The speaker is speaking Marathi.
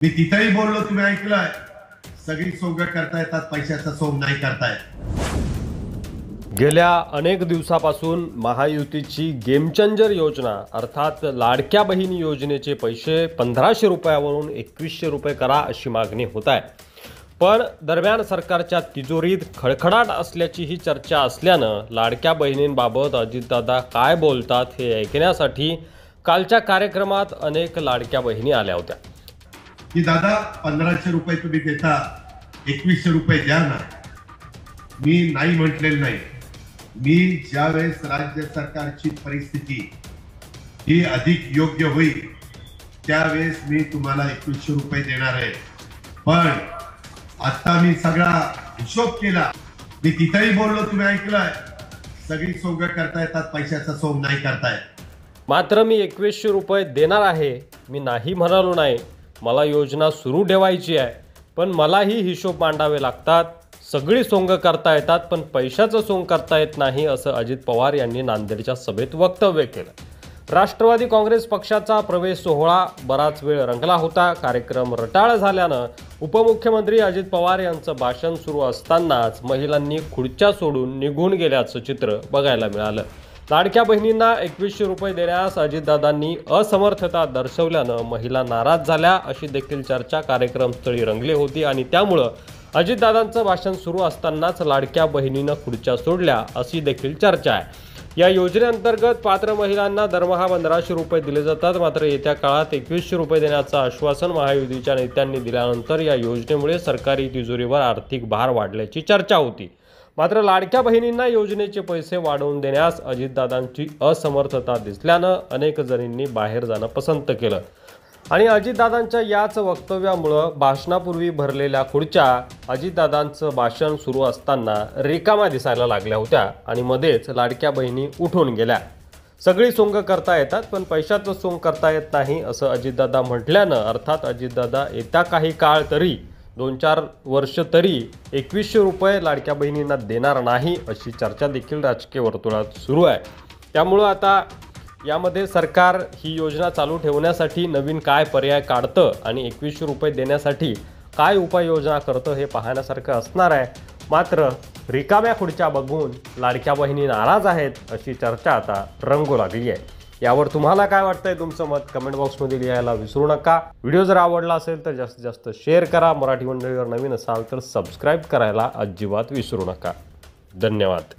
मी तिथेही बोललो, तुम्ही ऐकलंय, सगळी सोंग करता येतात, पैशाचा सोंग नाही करतायत। गेल्या अनेक दिवसापासून महायुतीची गेम चेंजर योजना अर्थात लाडक्या बहिणी योजनेचे पैसे 1500 रुपयावरून 2100 रुपये करा अशी मागणी होत आहे। पण दरम्यान सरकारच्या तिजोरीत खडखडाट असल्याची ही चर्चा असल्यानं लाडक्या बहिणींबाबत अजितदादा काय बोलतात हे ऐकण्यासाठी कालच्या कार्यक्रमात अनेक लाडक्या बहिणी आल्या होत्या। की दादा 1500 रुपये तुम्ही देता, 2100 रुपये द्या ना। मी नाही म्हटलेलं नाही। मी ज्यावेळेस राज्य सरकारची परिस्थिती ही अधिक योग्य होईल त्यावेळेस मी तुम्हाला 2100 रुपये देणार आहे। पण आता मी सगळा हिशोब केला, मी तिथेही बोललो, तुम्ही ऐकलंय, सगळी सोंग करता येतात, पैशाचा सोंग नाही करतायत। मात्र मी 2100 रुपये देणार आहे, मी नाही म्हणालो नाही। मला योजना सुरू ठेवायची आहे, पण मलाही हिशोब मांडावे लागतात। सगळी सोंग करता येतात, पण पैशाचं सोंग करता येत नाही, असं अजित पवार यांनी नांदेडच्या सभेत वक्तव्य केलं। राष्ट्रवादी काँग्रेस पक्षाचा प्रवेश सोहळा बराच वेळ रंगला होता। कार्यक्रम रटाळ झाल्यानं उपमुख्यमंत्री अजित पवार यांचं भाषण सुरू असतानाच महिलांनी खुर्च्या सोडून निघून गेल्याचं चित्र बघायला मिळालं। लाडक्या बहिणींना 2100 रुपये देण्यास अजितदादांनी असमर्थता दर्शवल्यानं महिला नाराज झाल्या अशी देखील चर्चा कार्यक्रमस्थळी रंगली होती आणि त्यामुळं अजितदादांचं भाषण सुरू असतानाच लाडक्या बहिणीनं खुर्च्या सोडल्या अशी देखील चर्चा आहे। या योजनेअंतर्गत पात्र महिलांना दरमहा 1500 रुपये दिले जातात। मात्र येत्या काळात 2100 रुपये देण्याचं आश्वासन महायुतीच्या नेत्यांनी दिल्यानंतर या योजनेमुळे सरकारी तिजोरीवर आर्थिक भार वाढल्याची चर्चा होती। मात्र लाडक्या बहिणींना योजनेचे पैसे वाढवून देण्यास अजितदादांची असमर्थता दिसल्यानं अनेक जणींनी बाहेर जाणं पसंत केलं आणि अजितदादांच्या याच वक्तव्यामुळं भाषणापूर्वी भरलेल्या खुर्च्या अजितदादांचं भाषण सुरू असताना रिकाम्या दिसायला लागल्या होत्या आणि मध्येच लाडक्या बहिणी उठून गेल्या। सगळी सोंग करता येतात, पण पैशाचं सोंग करता येत नाही असं अजितदादा म्हटल्यानं अर्थात अजितदादा येत्या काही काळ तरी 2-4 वर्ष तरी 2100 रुपये लाडक्या बहिणींना देणार नाही अशी चर्चा देखील राजकीय वर्तुळात सुरू आहे। त्यामुळं आता यामध्ये सरकार ही योजना चालू ठेवण्यासाठी नवीन काय पर्याय काढतं आणि 2100 रुपये देण्यासाठी काय उपाययोजना करतं हे पाहण्यासारखं असणार आहे। मात्र रिकाम्या खुर्च्या बघून लाडक्या बहिणी नाराज आहेत अशी चर्चा आता रंगू लागली आहे। यावर तुम्हाला काय वाटतंय, तुमचं मत कमेंट बॉक्समध्ये लिहायला विसरू नका। व्हिडिओ जर आवडला असेल तर जास्तीत जास्त शेअर करा। मराठी मंडळीवर नवीन असाल तर सबस्क्राईब करायला अजिबात विसरू नका। धन्यवाद।